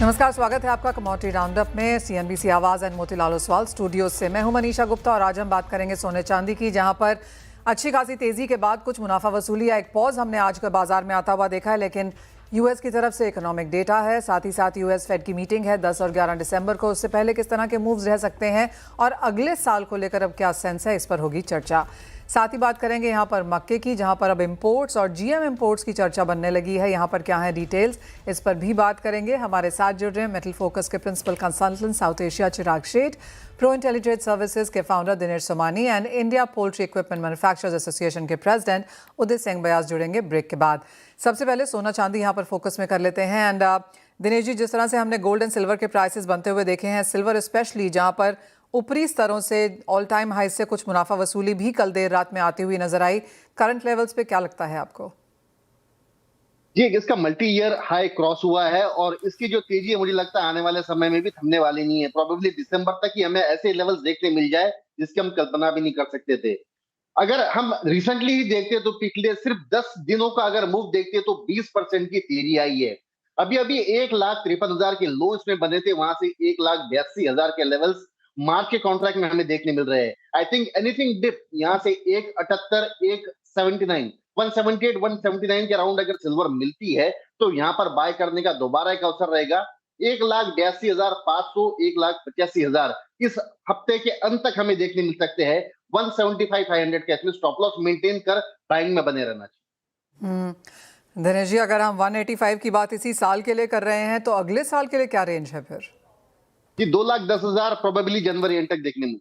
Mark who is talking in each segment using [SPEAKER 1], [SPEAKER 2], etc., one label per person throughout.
[SPEAKER 1] नमस्कार, स्वागत है आपका कमोडिटी राउंडअप में। सीएनबीसी आवाज एंड मोतीलाल ओसवाल स्टूडियो से मैं हूं मनीषा गुप्ता और आज हम बात करेंगे सोने चांदी की, जहां पर अच्छी खासी तेजी के बाद कुछ मुनाफा वसूली या एक पॉज हमने आज के बाजार में आता हुआ देखा है। लेकिन यूएस की तरफ से इकोनॉमिक डेटा है, साथ ही साथ यूएस फेड की मीटिंग है 10 और 11 दिसंबर को। उससे पहले किस तरह के मूव्स रह सकते हैं और अगले साल को लेकर अब क्या सेंस है, इस पर होगी चर्चा। साथ ही बात करेंगे यहाँ पर मक्के की, जहाँ पर अब इंपोर्ट्स और जीएम इंपोर्ट्स की चर्चा बनने लगी है। यहाँ पर क्या है डिटेल्स, इस पर भी बात करेंगे। हमारे साथ जुड़ रहे हैं मेटल फोकस के प्रिंसिपल कंसल्टेंट साउथ एशिया चिराग शेठ, प्रो इंटेलिजेंट सर्विसेज के founder Dinesh Somani and India poultry equipment manufacturers association के प्रेसिडेंट उदित सिंह बयास जुड़ेंगे ब्रेक के बाद। सबसे पहले सोना चांदी यहाँ पर फोकस में कर लेते हैं। एंड दिनेश जी, जिस तरह से हमने गोल्ड एंड सिल्वर के प्राइसेस बनते हुए देखे हैं, सिल्वर स्पेशली जहाँ पर ऊपरी स्तरों से ऑल टाइम हाई से कुछ मुनाफा वसूली भी कल देर रात में आती हुई नजर आई, करंट लेवल्स पे क्या लगता है आपको?
[SPEAKER 2] जी, इसका मल्टी ईयर हाई क्रॉस हुआ है और इसकी जो तेजी है मुझे लगता है आने वाले समय में भी थमने वाली नहीं है। प्रोबेबली दिसंबर तक ही हमें ऐसे लेवल्स देखने मिल जाए जिसकी हम कल्पना भी नहीं कर सकते थे। अगर हम रिसेंटली ही देखते तो पिछले सिर्फ 10 दिनों का अगर मूव देखते तो 20% की तेजी आई है। अभी अभी 1,53,000 के लो इसमें बने थे, वहां से 1,82,000 के लेवल्स मार्च के कॉन्ट्रैक्ट में हमें देखने मिल रहे हैं। आई थिंक एनीथिंग डिप यहाँ से 178, 179, 178, 179 के अराउंड अगर सिल्वर मिलती है तो यहाँ पर बाय करने का दोबारा एक अवसर रहेगा। 1,82,500, 1,85,000 इस हफ्ते के अंत तक हमें देखने मिल सकते हैं। 175,500 के एटलीस्ट स्टॉप लॉस मेंटेन कर बाइंग में बने रहना चाहिए।
[SPEAKER 1] दिनेश जी, अगर हम 185 की बात इसी साल के लिए कर रहे हैं तो अगले साल के लिए क्या रेंज है फिर?
[SPEAKER 2] जी, 2,10,000 प्रोबेबली जनवरी एंड तक देखने मिल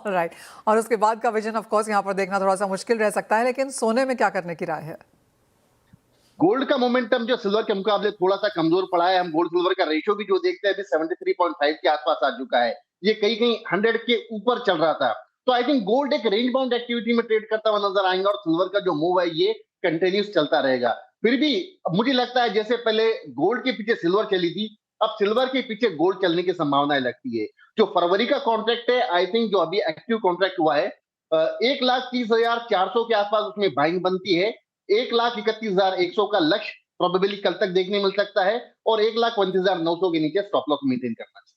[SPEAKER 1] राइट। और उसके बाद का विजन ऑफ कोर्स यहाँ पर देखना थोड़ा सा मुश्किल रह सकता है, लेकिन सोने में क्या करने की राय है?
[SPEAKER 2] गोल्ड का मोमेंटम जो सिल्वर के मुकाबले थोड़ा सा कमजोर पड़ा है। हम गोल्ड सिल्वर का रेशियो भी जो देखते हैं अभी 73.5 के आसपास आ चुका है। ये कहीं कहीं 100 के ऊपर चल रहा था। तो आई थिंक गोल्ड एक रेंज बाउंड एक्टिविटी में ट्रेड करता हुआ नजर आएंगे और सिल्वर का जो मूव है ये कंटिन्यूस चलता रहेगा। फिर भी मुझे लगता है जैसे पहले गोल्ड के पीछे सिल्वर चली थी, अब सिल्वर के पीछे गोल्ड चलने की संभावनाएं लगती है। जो फरवरी का कॉन्ट्रैक्ट है, आई थिंक जो अभी एक्टिव कॉन्ट्रैक्ट हुआ है 1,30,400 के आसपास उसमें बाइंग बनती है। 1,31,100 का लक्ष्य प्रोबेबली कल तक देखने मिल सकता है और 1,29,900 के नीचे स्टॉप लॉस मेंटेन करना चाहिए।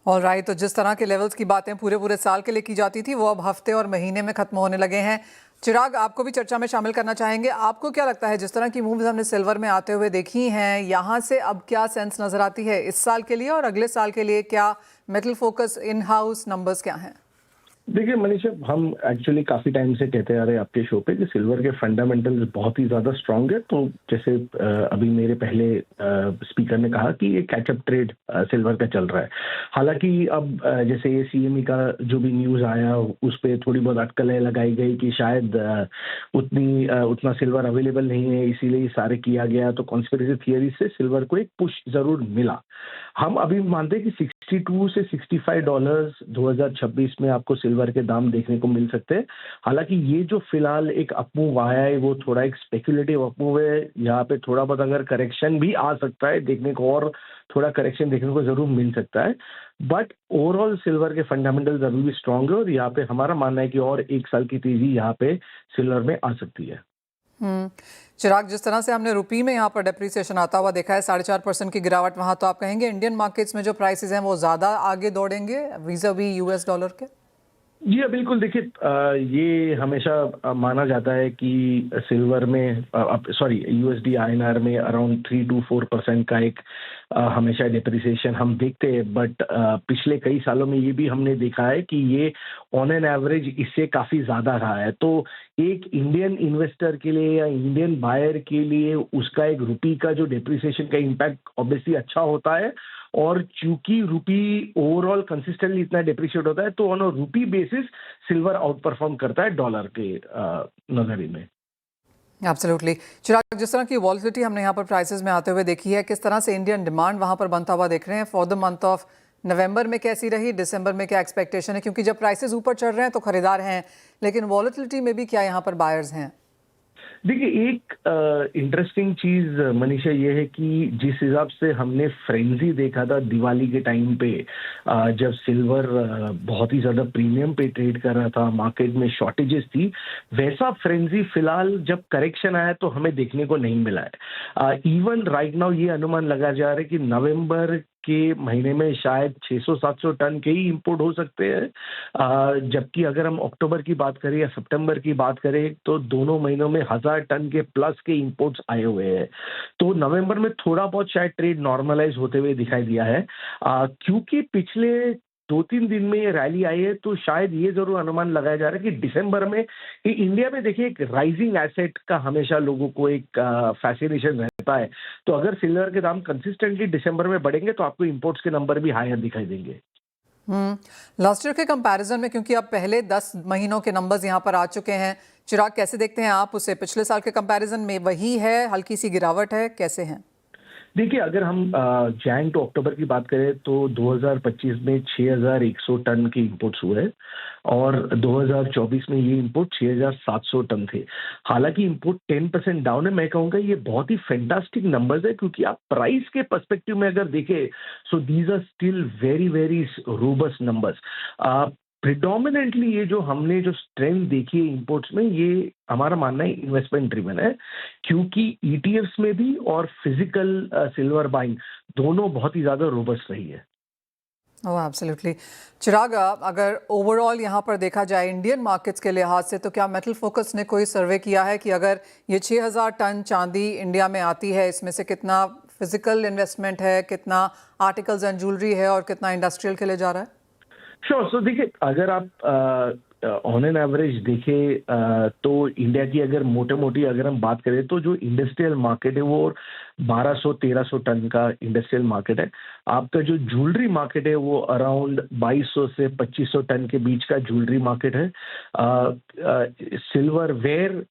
[SPEAKER 1] ऑलराइट, तो जिस तरह के लेवल्स की बातें पूरे साल के लिए की जाती थी वो अब हफ्ते और महीने में खत्म होने लगे हैं। चिराग, आपको भी चर्चा में शामिल करना चाहेंगे। आपको क्या लगता है, जिस तरह की मूव्स हमने सिल्वर में आते हुए देखी हैं, यहाँ से अब क्या सेंस नजर आती है इस साल के लिए और अगले साल के लिए? क्या metal focus in house numbers क्या हैं?
[SPEAKER 3] देखिए मनीषा, हम एक्चुअली काफी टाइम से कहते आ रहे हैं आपके शो पे कि सिल्वर के फंडामेंटल्स बहुत ही ज्यादा स्ट्रांग है। तो जैसे अभी मेरे पहले स्पीकर ने कहा कि ये कैचअप ट्रेड सिल्वर का चल रहा है। हालांकि अब जैसे ये सीएमई का जो भी न्यूज आया उस पर थोड़ी बहुत अटकलें लगाई गई कि शायद उतना सिल्वर अवेलेबल नहीं है, इसीलिए ये सारे किया गया। तो कॉन्स्पिरेसी थियरी से सिल्वर को एक पुश जरूर मिला। हम अभी मानते हैं कि 62 से $65 2026 में आपको सिल्वर के दाम देखने को मिल सकते हैं। हालांकि ये जो फिलहाल एक अपमूव आया है वो थोड़ा एक स्पेकुलेटिव अपमूव है। यहाँ पे थोड़ा बहुत अगर करेक्शन भी आ सकता है देखने को, और थोड़ा करेक्शन देखने को जरूर मिल सकता है। बट ओवरऑल सिल्वर के फंडामेंटल जरूर भी स्ट्रांग है और यहाँ पे हमारा मानना है कि और एक साल की तेजी यहाँ पे सिल्वर में आ सकती है।
[SPEAKER 1] चिराग, जिस तरह से हमने रुपी में यहाँ पर डेप्रिसिएशन आता हुआ देखा है, 4.5% की गिरावट वहाँ, तो आप कहेंगे इंडियन मार्केट्स में जो प्राइसेस हैं वो ज़्यादा आगे दौड़ेंगे वीज़ा-वी यूएस डॉलर के?
[SPEAKER 3] जी बिल्कुल। देखिए, ये हमेशा माना जाता है कि सिल्वर में यूएसडी आईएनआर में अराउंड 3 to 4% का एक हमेशा डिप्रिसिएशन हम देखते हैं। बट पिछले कई सालों में ये भी हमने देखा है कि ये ऑन एन एवरेज इससे काफ़ी ज़्यादा रहा है। तो एक इंडियन इन्वेस्टर के लिए या इंडियन बायर के लिए उसका एक रुपी का जो डिप्रिसिएशन का इम्पैक्ट ऑब्वियसली अच्छा होता है। और चूंकि रुपी ओवरऑल कंसिस्टेंटली इतना डिप्रिशिएट होता है तो on a rupee basis silver out perform करता है डॉलर के नजरिए में।
[SPEAKER 1] एब्सोल्युटली। चिराग, जिस तरह की वॉलिटिलिटी हमने यहाँ पर प्राइसेस में आते हुए देखी है, किस तरह से इंडियन डिमांड वहाँ पर बनता हुआ देख रहे हैं? For the month of November में कैसी रही, दिसंबर में क्या एक्सपेक्टेशन है? क्योंकि जब प्राइसेस ऊपर चढ़ रहे हैं तो खरीदार हैं, लेकिन वॉलिटिलिटी में भी क्या यहाँ पर बायर्स हैं?
[SPEAKER 3] देखिए, एक इंटरेस्टिंग चीज मनीषा ये है कि जिस हिसाब से हमने फ्रेंजी देखा था दिवाली के टाइम पे, जब सिल्वर बहुत ही ज्यादा प्रीमियम पे ट्रेड कर रहा था, मार्केट में शॉर्टेजेस थी, वैसा फ्रेंजी फिलहाल जब करेक्शन आया तो हमें देखने को नहीं मिला है। इवन राइट नाउ ये अनुमान लगा जा रहा है कि नवंबर के महीने में शायद 600-700 टन के ही इंपोर्ट हो सकते हैं, जबकि अगर हम अक्टूबर की बात करें या सितंबर की बात करें तो दोनों महीनों में 1000 टन के प्लस के इंपोर्ट्स आए हुए हैं। तो नवंबर में थोड़ा बहुत शायद ट्रेड नॉर्मलाइज होते हुए दिखाई दिया है, क्योंकि पिछले 2-3 दिन में ये रैली आई है, तो शायद ये जरूर अनुमान लगाया जा रहा है कि दिसंबर में कि इंडिया में देखिए एक राइजिंग एसेट का हमेशा लोगों को एक फैसिनेशन रहता है। तो अगर सिल्वर के दाम कंसिस्टेंटली दिसंबर में बढ़ेंगे तो आपको इंपोर्ट्स के नंबर भी हायर दिखाई देंगे।
[SPEAKER 1] लास्ट ईयर के कंपैरिजन में, क्योंकि अब पहले 10 महीनों के नंबर्स यहाँ पर आ चुके हैं, चिराग कैसे देखते हैं आप उसे? पिछले साल के कंपैरिजन में वही है, हल्की सी गिरावट है, कैसे हैं?
[SPEAKER 3] देखिए, अगर हम जैन टू अक्टूबर की बात करें तो 2025 में 6100 टन के इंपोर्ट्स हुए हैं और 2024 में ये इंपोर्ट 6700 टन थे। हालांकि इंपोर्ट 10% डाउन है, मैं कहूँगा ये बहुत ही फैंटास्टिक नंबर्स है, क्योंकि आप प्राइस के पर्सपेक्टिव में अगर देखें so these are still very very robust numbers. Predominantly ये जो हमने जो स्ट्रेंथ देखी है इंपोर्ट्स में, ये हमारा मानना है इन्वेस्टमेंट ड्रिवन है, क्योंकि ईटीएफ्स में भी और फिजिकल सिल्वर बाइंग दोनों बहुत ही ज्यादा रोबस्ट रही है।
[SPEAKER 1] ओह एब्सोल्युटली। चिराग, अगर ओवरऑल यहाँ पर देखा जाए इंडियन मार्केट्स के लिहाज से, तो क्या मेटल फोकस ने कोई सर्वे किया है कि अगर ये 6000 टन चांदी इंडिया में आती है, इसमें से कितना फिजिकल इन्वेस्टमेंट है, कितना आर्टिकल्स एंड ज्वेलरी है और कितना इंडस्ट्रियल के लिए जा रहा है?
[SPEAKER 3] श्योर। सो देखिए, अगर आप ऑन एन एवरेज देखें तो इंडिया की अगर मोटी अगर हम बात करें तो जो इंडस्ट्रियल मार्केट है वो 1200-1300 टन का इंडस्ट्रियल मार्केट है। आपका जो ज्वेलरी मार्केट है वो अराउंड 2200 से 2500 टन के बीच का ज्वेलरी मार्केट है। सिल्वर वेयर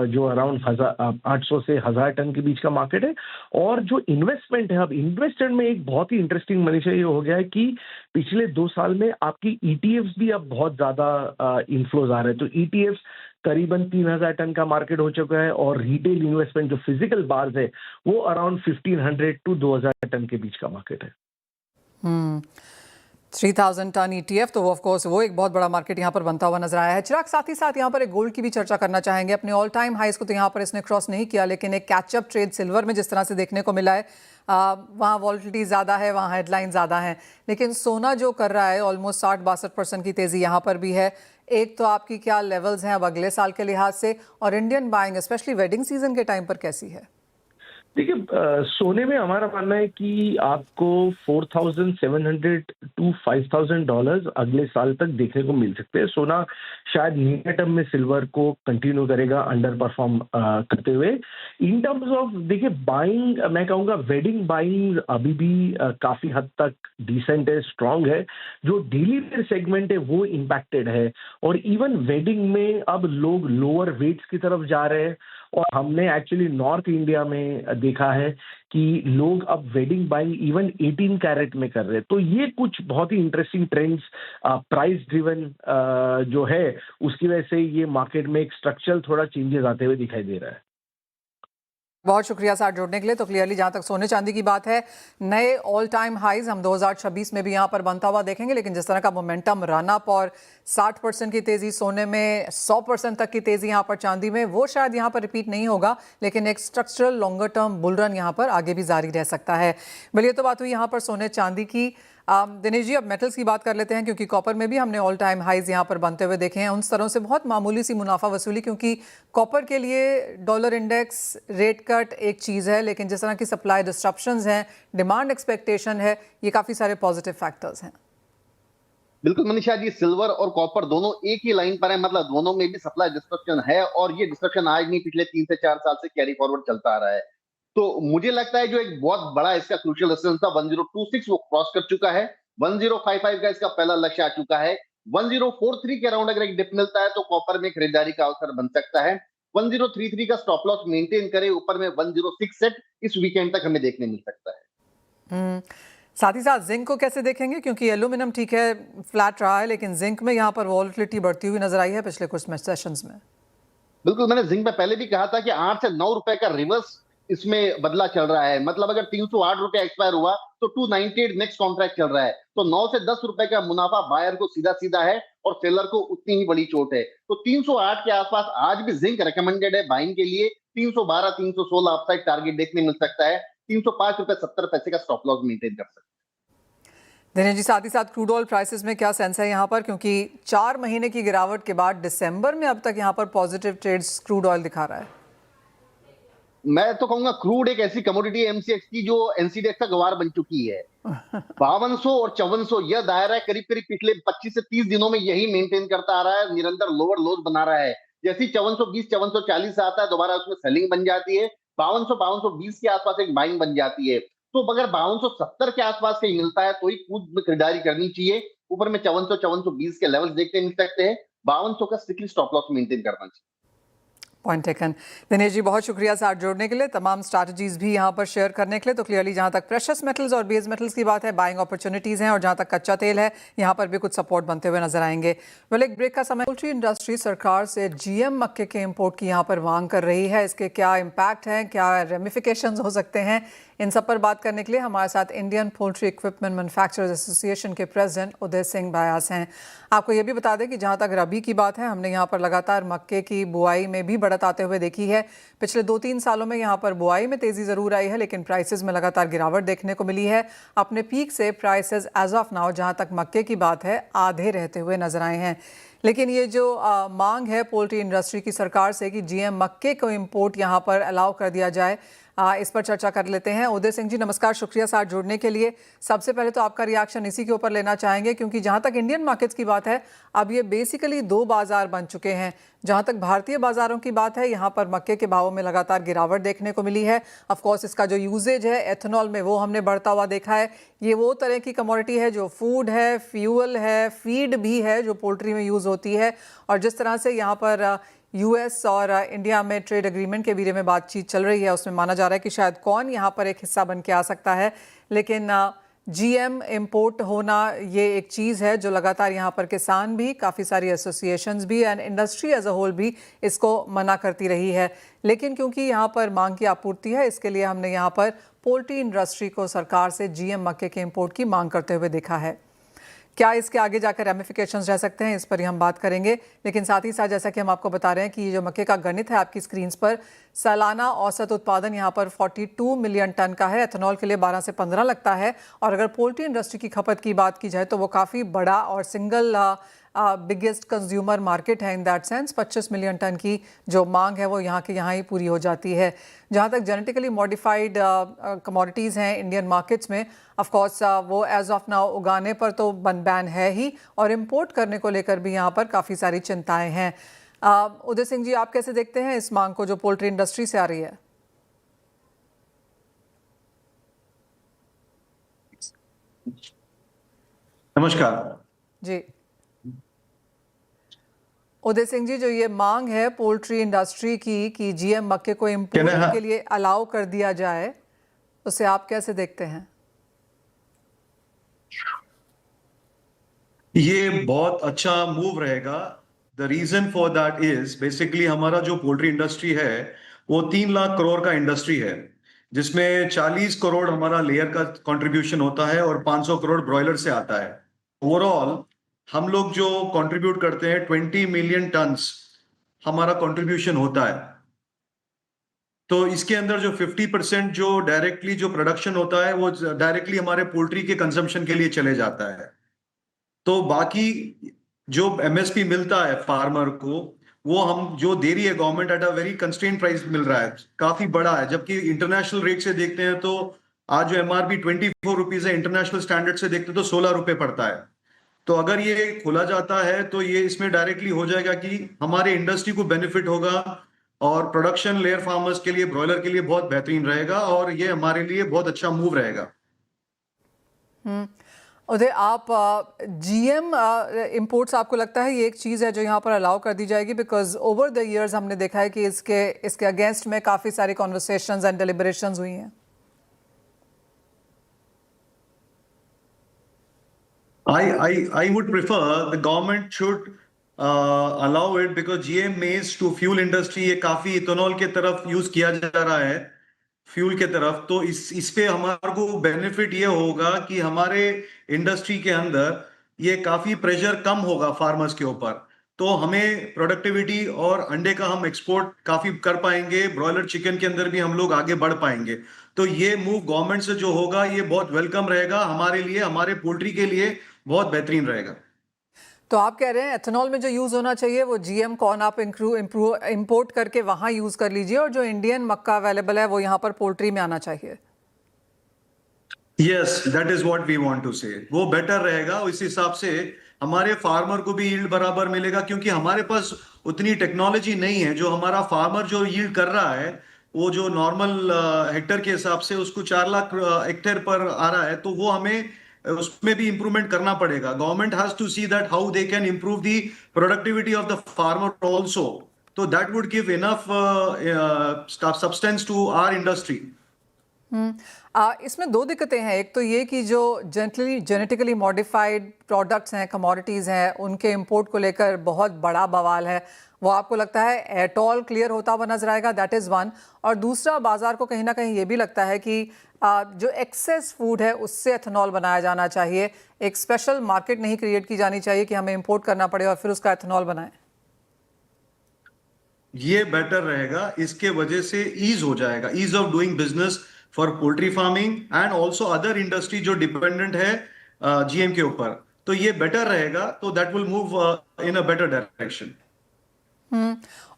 [SPEAKER 3] जो अराउंड 800 से 1000 टन के बीच का मार्केट है। और जो इन्वेस्टमेंट है, अब इन्वेस्टमेंट में एक बहुत ही इंटरेस्टिंग मनीषा ये हो गया है कि पिछले 2 साल में आपकी ईटीएफ्स भी अब बहुत ज्यादा इनफ्लोज आ रहे हैं। तो ईटीएफ्स करीबन 3000 टन का मार्केट हो चुका है और रिटेल इन्वेस्टमेंट जो फिजिकल बार्स है वो अराउंड 1500 to 2000 टन के बीच का मार्केट है।
[SPEAKER 1] 3000 टन ईटीएफ, तो वो ऑफ कोर्स वो एक बहुत बड़ा मार्केट यहाँ पर बनता हुआ नजर आया है। चिराग, साथ ही साथ यहाँ पर एक गोल्ड की भी चर्चा करना चाहेंगे। अपने ऑल टाइम हाइस को तो यहाँ पर इसने क्रॉस नहीं किया, लेकिन एक कैचअप ट्रेड सिल्वर में जिस तरह से देखने को मिला है, वहाँ वॉलिटिलिटी ज़्यादा है, वहाँ हेडलाइन ज़्यादा हैं, लेकिन सोना जो कर रहा है ऑलमोस्ट 60-62% की तेज़ी यहाँ पर भी है। एक तो आपकी क्या लेवल्स हैं अब अगले साल के लिहाज से, और Indian buying specially wedding season के टाइम पर कैसी है?
[SPEAKER 3] देखिए, सोने में हमारा मानना है कि आपको $4700 to $5000 अगले साल तक देखने को मिल सकते हैं। सोना शायद नियर टर्म में सिल्वर को कंटिन्यू करेगा अंडर परफॉर्म करते हुए। इन टर्म्स ऑफ देखिए बाइंग, मैं कहूँगा वेडिंग बाइंग अभी भी काफी हद तक डिसेंट है, स्ट्रांग है। जो डेली वेयर सेगमेंट है वो इम्पैक्टेड है, और इवन वेडिंग में अब लोग लोअर वेट्स की तरफ जा रहे हैं। और हमने एक्चुअली नॉर्थ इंडिया में देखा है कि लोग अब वेडिंग बाइंग इवन 18 कैरेट में कर रहे हैं। तो ये कुछ बहुत ही इंटरेस्टिंग ट्रेंड्स प्राइस ड्रिवन जो है उसकी वजह से ये मार्केट में एक स्ट्रक्चरल थोड़ा चेंजेस आते हुए दिखाई दे रहा है।
[SPEAKER 1] बहुत शुक्रिया साथ जोड़ने के लिए। तो क्लियरली जहां तक सोने चांदी की बात है, नए ऑल टाइम हाइज हम 2026 में भी यहां पर बनता हुआ देखेंगे, लेकिन जिस तरह का मोमेंटम रन अप और 60% की तेजी सोने में, 100% तक की तेजी यहां पर चांदी में, वो शायद यहां पर रिपीट नहीं होगा, लेकिन एक structural longer term bull run यहां पर आगे भी जारी रह सकता है। बोलिए, तो बात हुई यहां पर सोने चांदी की। दिनेश जी, अब मेटल्स की बात कर लेते हैं, क्योंकि कॉपर में भी हमने ऑल टाइम हाइज यहाँ पर बनते हुए देखे हैं। उन स्तरों से बहुत मामूली सी मुनाफा वसूली, क्योंकि कॉपर के लिए डॉलर इंडेक्स, रेट कट एक चीज़ है, लेकिन जिस तरह की सप्लाई डिस्ट्रप्शंस हैं, डिमांड एक्सपेक्टेशन है, ये काफ़ी सारे पॉजिटिव फैक्टर्स हैं।
[SPEAKER 2] बिल्कुल मनीषा जी, सिल्वर और कॉपर दोनों एक ही लाइन पर है, मतलब दोनों में भी सप्लाई डिस्ट्रप्शन है, और ये डिस्ट्रप्शन आज नहीं पिछले 3 से 4 साल से कैरी फॉरवर्ड चलता आ रहा है। तो मुझे लगता है जो एक बहुत बड़ा इसका क्रूशियल रेजिस्टेंस था 1026 वो क्रॉस कर चुका है। 1055 का इसका पहला लक्ष्य आ चुका है। 1043 के अराउंड अगर एक डिप मिलता है तो कॉपर में खरीदारी का अवसर बन सकता है। 1033 का स्टॉप लॉस मेंटेन करे, ऊपर में 106 सेट इस वीकेंड तक हमें देखने मिल सकता है।
[SPEAKER 1] साथ ही साथ जिंक को कैसे देखेंगे, क्योंकि एल्यूमिनियम ठीक है फ्लैट रहा है, लेकिन जिंक में यहाँ पर वॉलिटिलिटी बढ़ती हुई नजर आई है पिछले कुछ सेशंस में।
[SPEAKER 2] बिल्कुल, मैंने जिंक पे पहले भी कहा था कि 8 से 9 रुपए का रिवर्स इसमें बदला चल रहा है। मतलब अगर 308 रुपए एक्सपायर हुआ तो 298 नेक्स्ट कॉन्ट्रैक्ट चल रहा है। तो 9 से 10 रुपए का मुनाफा बायर को सीधा-सीधा है और सेलर को उतनी ही बड़ी चोट है। तो 308 के आसपास आज भी जिंक रिकमेंडेड है बाइंग के लिए। 312, 316 अपसाइड टारगेट देखने मिल सकता है। 305 रुपए 70 पैसे का स्टॉप लॉस मेंटेन कर सकते हैं।
[SPEAKER 1] दिनेश जी, साथ ही साथ क्रूड ऑयल प्राइसेस में क्या सेंस है यहाँ पर, क्योंकि 4 महीने की गिरावट के बाद दिसंबर में अब तक यहाँ पर पॉजिटिव ट्रेड्स क्रूड ऑयल दिखा रहा है।
[SPEAKER 2] मैं तो कहूंगा क्रूड एक ऐसी कमोडिटी एमसीएक्स की जो एनसीडीएक्स का गवार बन चुकी है। 5200 और 5400 यह दायरा है, करीब करीब पिछले 25 से 30 दिनों में यही मेंटेन करता आ रहा है, निरंतर लोअर लोज बना रहा है। जैसे 5420 5440 से आता है, दोबारा उसमें सेलिंग बन जाती है। 5200 5220 के आसपास एक बाइंग बन जाती है। तो अगर 5270 के आसपास कहीं मिलता है तो ही कूद में खरीदारी करनी चाहिए। ऊपर में 5400 5420 के लेवल्स देखते मिल सकते हैं। 5200 का स्ट्रिक्टली स्टॉप लॉस मेंटेन करना चाहिए।
[SPEAKER 1] Point taken. दिनेश जी, बहुत शुक्रिया साथ जोड़ने के लिए, तमाम स्ट्रैटेजीज भी यहाँ पर शेयर करने के लिए। तो क्लियरली जहाँ तक प्रेशियस मेटल्स और बेस मेटल्स की बात है, बाइंग अपॉर्चुनिटीज़ हैं, और जहाँ तक कच्चा तेल है यहाँ पर भी कुछ सपोर्ट बनते हुए नजर आएंगे। वेल, एक ब्रेक का समय। पोल्ट्री इंडस्ट्री सरकार से जीएम मक्के के इंपोर्ट की यहाँ पर मांग कर रही है। इसके क्या इम्पैक्ट हैं, क्या रेमिफिकेशंस हो सकते हैं, इन सब पर बात करने के लिए हमारे साथ Indian poultry equipment manufacturers association के प्रेसिडेंट उदय सिंह बयास हैं। आपको ये भी बता दें कि जहाँ तक रबी की बात है, हमने यहाँ पर लगातार मक्के की बुआई में भी बढ़त आते हुए देखी है। पिछले 2-3 सालों में यहाँ पर बुआई में तेज़ी ज़रूर आई है, लेकिन प्राइसेस में लगातार गिरावट देखने को मिली है। अपने पीक से प्राइसेस एज ऑफ नाउ, जहाँ तक मक्के की बात है, आधे रहते हुए नजर आए हैं। लेकिन ये जो मांग है पोल्ट्री इंडस्ट्री की सरकार से कि जीएम मक्के को इंपोर्ट यहाँ पर अलाउ कर दिया जाए, इस पर चर्चा कर लेते हैं। उदय सिंह जी, नमस्कार, शुक्रिया साथ जुड़ने के लिए। सबसे पहले तो आपका रिएक्शन इसी के ऊपर लेना चाहेंगे, क्योंकि जहां तक इंडियन मार्केट्स की बात है, अब ये बेसिकली 2 बाजार बन चुके हैं। जहां तक भारतीय बाजारों की बात है, यहाँ पर मक्के के भावों में लगातार गिरावट देखने को मिली है। ऑफ कोर्स इसका जो यूजेज है एथेनॉल में, वो हमने बढ़ता हुआ देखा है। ये वो तरह की कमोडिटी है जो फूड है, फ्यूल है, फीड भी है, जो पोल्ट्री में यूज़ होती है। और जिस तरह से यहाँ पर यूएस और इंडिया में ट्रेड एग्रीमेंट के बारे में बातचीत चल रही है, उसमें माना जा रहा है कि शायद कौन यहाँ पर एक हिस्सा बन के आ सकता है। लेकिन जीएम इंपोर्ट होना ये एक चीज़ है जो लगातार यहाँ पर किसान भी, काफ़ी सारी एसोसिएशंस भी and industry as a whole भी इसको मना करती रही है। लेकिन क्योंकि यहाँ पर मांग की आपूर्ति है, इसके लिए हमने यहाँ पर पोल्ट्री इंडस्ट्री को सरकार से जीएम मक्के के इंपोर्ट की मांग करते हुए देखा है। क्या इसके आगे जाकर रेमिफिकेशंस रह सकते हैं, इस पर ही हम बात करेंगे। लेकिन साथ ही साथ जैसा कि हम आपको बता रहे हैं कि ये जो मक्के का गणित है आपकी स्क्रीन्स पर, सालाना औसत उत्पादन यहाँ पर 42 मिलियन टन का है। एथेनॉल के लिए 12 से 15 लगता है। और अगर पोल्ट्री इंडस्ट्री की खपत की बात की जाए तो वो काफ़ी बड़ा और सिंगल बिगेस्ट कंज्यूमर मार्केट है in that sense. 25 million ton की जो मांग है वो यहाँ के यहाँ ही पूरी हो जाती है। जहाँ तक जेनेटिकली मॉडिफाइड कमोडिटीज़ हैं इंडियन मार्केट्स में, ऑफ कोर्स वो एज ऑफ नाउ उगाने पर तो बैन है ही, और इम्पोर्ट करने को लेकर भी यहाँ पर काफ़ी सारी चिंताएं हैं। उदय सिंह जी, आप कैसे देखते हैं इस मांग को जो पोल्ट्री इंडस्ट्री से आ रही है?
[SPEAKER 4] नमस्कार
[SPEAKER 1] जी उदय सिंह जी, जो ये मांग है पोल्ट्री इंडस्ट्री की कि जीएम मक्के को इंपोर्ट के लिए अलाउ कर दिया जाए, उसे आप कैसे देखते हैं?
[SPEAKER 4] ये बहुत अच्छा मूव रहेगा। The reason for that is basically हमारा जो पोल्ट्री इंडस्ट्री है वो 3 लाख करोड़ का इंडस्ट्री है, जिसमें 40 करोड़ हमारा लेयर का कंट्रीब्यूशन होता है और 500 करोड़ ब्रॉयलर से आता है। ओवरऑल हम लोग जो कंट्रीब्यूट करते हैं 20 मिलियन टन्स हमारा कंट्रीब्यूशन होता है। तो इसके अंदर जो 50% जो डायरेक्टली जो प्रोडक्शन होता है वो डायरेक्टली हमारे पोल्ट्री के कंजम्पशन के लिए चले जाता है। तो बाकी जो एमएसपी मिलता है फार्मर को, वो हम जो दे रही है government at a very constraint price मिल रहा है, काफी बड़ा है। जबकि इंटरनेशनल रेट से देखते हैं तो आज जो एमआरपी 24 रुपीज है, इंटरनेशनल स्टैंडर्ड से देखते हैं तो 16 रुपए पड़ता है। तो अगर ये खोला जाता है तो ये इसमें डायरेक्टली हो जाएगा कि हमारे इंडस्ट्री को बेनिफिट होगा और प्रोडक्शन लेयर फार्मर्स के लिए, ब्रॉयलर के लिए बहुत बेहतरीन रहेगा और ये हमारे लिए बहुत अच्छा मूव रहेगा।
[SPEAKER 1] उदय, आप जीएम इंपोर्ट्स, आपको लगता है ये एक चीज़ है जो यहाँ पर अलाउ कर दी जाएगी? बिकॉज ओवर द इयर्स हमने देखा है कि इसके अगेंस्ट में काफ़ी सारी कॉन्वर्सेशंस एंड डिलिबरेशंस हुई हैं।
[SPEAKER 4] I would prefer the government should allow it because GM मेज टू फ्यूल इंडस्ट्री ये काफी इथेनॉल के तरफ यूज किया जा रहा है, फ्यूल के तरफ। तो इस पे हमारे को बेनिफिट ये होगा कि हमारे इंडस्ट्री के अंदर ये काफी प्रेशर कम होगा फार्मर्स के ऊपर, तो हमें प्रोडक्टिविटी और अंडे का हम एक्सपोर्ट काफी कर पाएंगे, ब्रॉयलर चिकन के अंदर भी हम लोग आगे बढ़ पाएंगे। तो ये मूव गवर्नमेंट से जो होगा ये बहुत वेलकम रहेगा हमारे लिए, हमारे पोल्ट्री के लिए बहुत बेहतरीन रहेगा।
[SPEAKER 1] तो आप कह रहे हैं एथेनॉल में जो यूज होना चाहिए वो GM कॉर्न आप इंपोर्ट करके वहां यूज कर लीजिए, और जो इंडियन मक्का अवेलेबल है वो यहाँ पर पोल्ट्री में आना चाहिए।
[SPEAKER 4] Yes, that is what we want to say, वो बेटर रहेगा। इस हिसाब से हमारे फार्मर को भी यील्ड बराबर मिलेगा, क्योंकि हमारे पास उतनी टेक्नोलॉजी नहीं है। जो हमारा फार्मर जो यील्ड कर रहा है वो जो नॉर्मल हेक्टर के हिसाब से उसको 4 लाख हेक्टेयर पर आ रहा है, तो वो हमें उसमें भी इंप्रूवमेंट करना पड़ेगा। Government has to see that how they can improve the productivity of the farmer also, तो that would give enough substance to our industry.
[SPEAKER 1] इसमें दो दिक्कतें हैं। एक तो ये कि जो जेनेटिकली मॉडिफाइड प्रोडक्ट्स हैं, कमोडिटीज़ हैं, उनके इंपोर्ट को लेकर बहुत बड़ा बवाल है। वो आपको लगता है एट ऑल क्लियर होता हुआ नजर आएगा? That is one. और दूसरा, बाजार को कहीं ना कहीं ये भी लगता है कि जो एक्सेस फूड है उससे एथेनॉल बनाया जाना चाहिए। एक स्पेशल मार्केट नहीं क्रिएट की जानी चाहिए कि हमें इंपोर्ट करना पड़े और फिर उसका एथेनॉल बनाएं।
[SPEAKER 4] ये बेटर रहेगा, इसके वजह से ईज हो जाएगा, ease of doing business for poultry farming and also other industry जो डिपेंडेंट है GM के ऊपर। तो ये बेटर रहेगा, तो that will move in a better direction.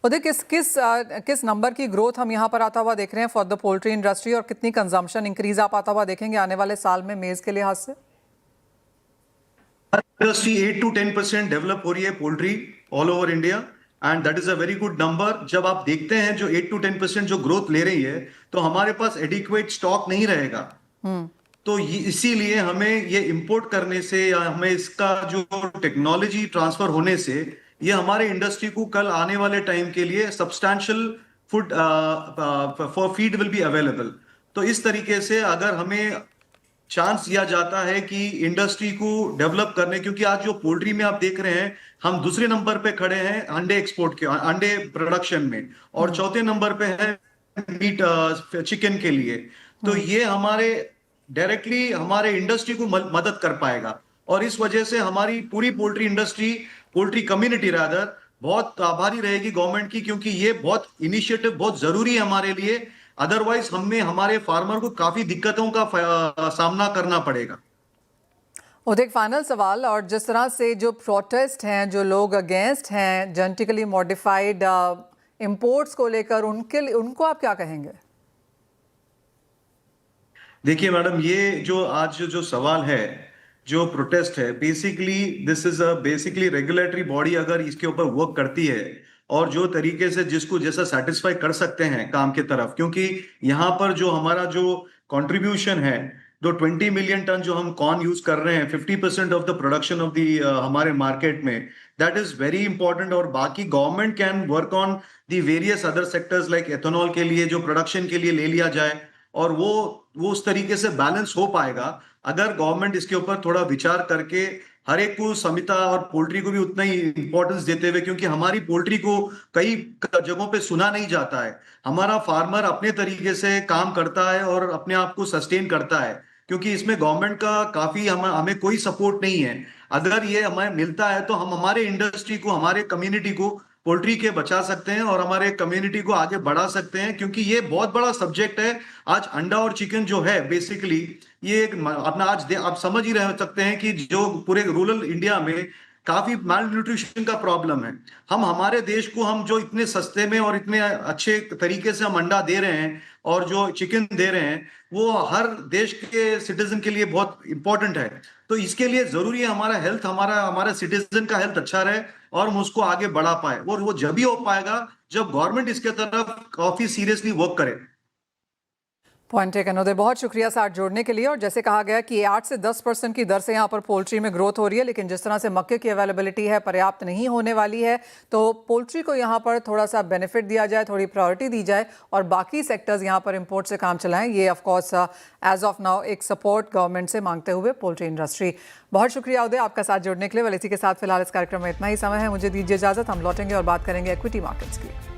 [SPEAKER 1] Uday, किस नंबर की ग्रोथ हम यहाँ पर आता हुआ देख रहे हैं फॉर द पोल्ट्री इंडस्ट्री, और कितनी कंजम्पशन इंक्रीज आप आता हुआ देखेंगे आने वाले साल में मेज के लिहाज से?
[SPEAKER 4] इंडस्ट्री 8 to 10% डेवलप हो रही है poultry all over India, and that is a very good number. जब आप देखते हैं जो 8 to 10% जो ग्रोथ ले रही है, तो हमारे पास एडिक्वेट स्टॉक नहीं रहेगा। तो इसीलिए हमें ये इंपोर्ट करने से या हमें इसका जो टेक्नोलॉजी ट्रांसफर होने से ये हमारे इंडस्ट्री को कल आने वाले टाइम के लिए substantial food for feed will be available. तो इस तरीके से अगर हमें चांस दिया जाता है कि इंडस्ट्री को डेवलप करने, क्योंकि आज जो पोल्ट्री में आप देख रहे हैं हम दूसरे नंबर पे खड़े हैं अंडे एक्सपोर्ट के, अंडे प्रोडक्शन में, और चौथे नंबर पे है मीट चिकन के लिए। तो ये हमारे डायरेक्टली हमारे इंडस्ट्री को मदद कर पाएगा, और इस वजह से हमारी पूरी poultry industry, poultry community rather, बहुत आभारी रहेगी गवर्नमेंट की, क्योंकि ये बहुत इनिशिएटिव बहुत जरूरी है हमारे लिए। अदरवाइज हमें हमारे फार्मर को काफी दिक्कतों का सामना करना पड़ेगा।
[SPEAKER 1] और एक फाइनल सवाल, और जिस तरह से जो प्रोटेस्ट हैं, जो लोग अगेंस्ट हैं जेनेटिकली मॉडिफाइड इंपोर्ट्स को लेकर, उनको आप क्या कहेंगे?
[SPEAKER 4] देखिए मैडम, ये जो आज जो सवाल है, जो प्रोटेस्ट है, basically this is a basically regulatory body अगर इसके ऊपर वर्क करती है और जो तरीके से जिसको जैसा सेटिस्फाई कर सकते हैं काम के तरफ, क्योंकि यहाँ पर जो हमारा जो कंट्रीब्यूशन है, जो 20 मिलियन टन जो हम कॉर्न यूज कर रहे हैं, 50% of the production of the हमारे मार्केट में, दैट इज वेरी इंपॉर्टेंट। और बाकी government can work on the various other sectors like ethanol के लिए जो प्रोडक्शन के लिए ले लिया जाए, और वो उस तरीके से बैलेंस हो पाएगा अगर गवर्नमेंट इसके ऊपर थोड़ा विचार करके हर एक को, समिता और पोल्ट्री को भी उतना ही इंपॉर्टेंस देते हुए, क्योंकि हमारी पोल्ट्री को कई जगहों पे सुना नहीं जाता है। हमारा फार्मर अपने तरीके से काम करता है और अपने आप को सस्टेन करता है, क्योंकि इसमें गवर्नमेंट का काफी हमें कोई सपोर्ट नहीं है। अगर ये हमें मिलता है तो हम हमारे इंडस्ट्री को, हमारे कम्युनिटी को पोल्ट्री के बचा सकते हैं और हमारे कम्युनिटी को आगे बढ़ा सकते हैं, क्योंकि ये बहुत बड़ा सब्जेक्ट है। आज अंडा और चिकन जो है बेसिकली ये एक अपना आज आप समझ ही रह सकते हैं कि जो पूरे रूरल इंडिया में काफी माल न्यूट्रिशन का प्रॉब्लम है। हम हमारे देश को हम जो इतने सस्ते में और इतने अच्छे तरीके से हम अंडा दे रहे हैं और जो चिकन दे रहे हैं, वो हर देश के सिटीजन के लिए बहुत इंपॉर्टेंट है। तो इसके लिए जरूरी है हमारा हेल्थ, हमारा सिटीजन का हेल्थ अच्छा रहे और हम उसको आगे बढ़ा पाए, और वो जब ही हो पाएगा जब गवर्नमेंट इसके तरफ काफी सीरियसली वर्क करे।
[SPEAKER 1] पॉइंट टेकन उदय, बहुत शुक्रिया साथ जोड़ने के लिए। और जैसे कहा गया कि 8 से 10% की दर से यहाँ पर पोल्ट्री में ग्रोथ हो रही है, लेकिन जिस तरह से मक्के की अवेलेबिलिटी है पर्याप्त नहीं होने वाली है, तो पोल्ट्री को यहाँ पर थोड़ा सा बेनिफिट दिया जाए, थोड़ी प्रायोरिटी दी जाए और बाकी सेक्टर्स यहाँ पर इंपोर्ट से काम चलाएं। ये of course as of now एक सपोर्ट गवर्नमेंट से मांगते हुए पोल्ट्री इंडस्ट्री। बहुत शुक्रिया उदय आपका साथ जोड़ने के लिए। वेल इसी के साथ फिलहाल इस कार्यक्रम में इतना ही समय है, मुझे दीजिए इजाजत। हम लौटेंगे और बात करेंगे इक्विटी मार्केट्स की।